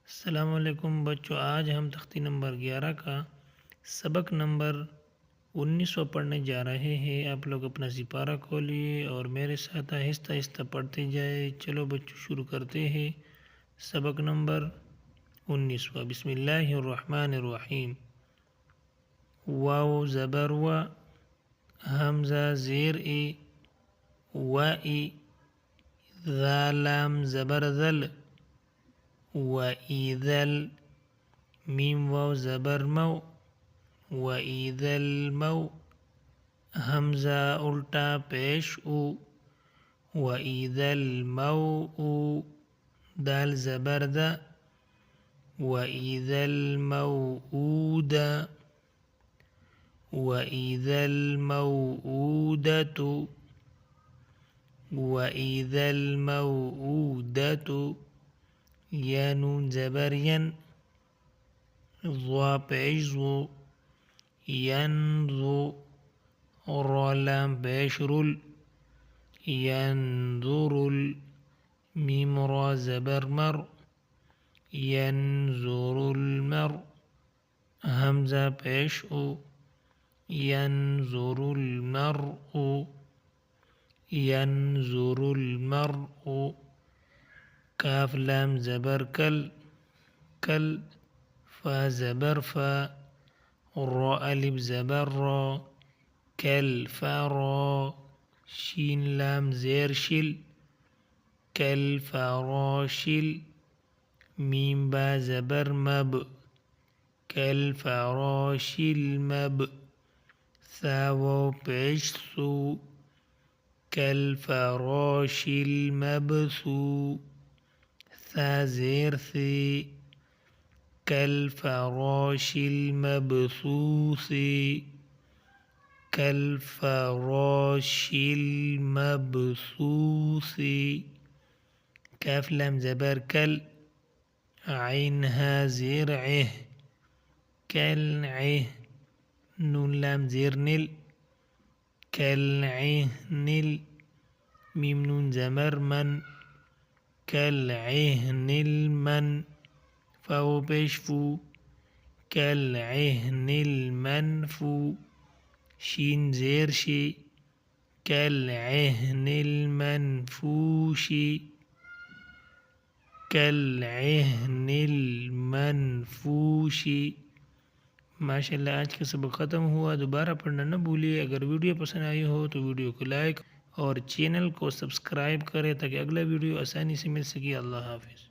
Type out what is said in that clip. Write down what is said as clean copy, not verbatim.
अस्सलामुअलैकुम बच्चों, आज हम तख्ती नंबर 11 का सबक नंबर 19 पढ़ने जा रहे हैं। आप लोग अपना सिपारा खोलिए और मेरे साथ आहिस्ता आहिस्ता पढ़ते जाए। चलो बच्चों, शुरू करते हैं। सबक नंबर 19 बिस्मिल्लाहिर्रहमानिर्रहीम। वाव ज़बर व, हमज़ा ज़ेर ए, व ई, ज़ालाम ज़बर ज़ल, व ईज़ल, मीम वाव ज़बर मौ, व ईज़ल मौ, हमज़ा उल्टा पेश उ, व ईज़ल मौ उ, दाल ज़बर द, व ईज़ल मौ ऊद, व ईज़ल मौ ऊदतु, व ईज़ल मौ ऊदतु, या नून ज़बर यन, ज़ा पेश ज़ो, यनज़ु, र लाम पेश रुल, यनज़ुरुल, मीम रा ज़बर मर, यनज़ुरुल मर, हमज़ा पेश उ, यनज़ुरुल मरउ, यनज़ुरुल मरउ, काफ लाम ज़बर कल, कल, फा ज़बर फा, र अलिफ ज़बर र, कल फ़रा, शीन लाम ज़ेर शिल, कल फ़राशिल, मीम बा ज़बर मब, कल फ़राशिल मब, सा वाव पेश सु, कल फ़राशिल मबसू, सा ज़ेर से, कल फ़राशिल मबसूसी, कल फ़राशिल मबसूसी, काफ लाम ज़बर कल, आइन हा ज़ेर एह, कल एह, नून लाम ज़ेर निल, कल एह निल, मीम नून ज़बर मन, कल एह निल मन, फाओ पेश फू, कल एह निल मनफू, शीन ज़ेर शी, कल एह निल मनफूशी, कल एह निल मनफूशी। माशाल्लाह, आज का सबक ख़त्म हुआ। दोबारा पढ़ना न भूलिए। अगर वीडियो पसंद आई हो तो वीडियो को लाइक और चैनल को सब्सक्राइब करें ताकि अगला वीडियो आसानी से मिल सके। अल्लाह हाफिज़।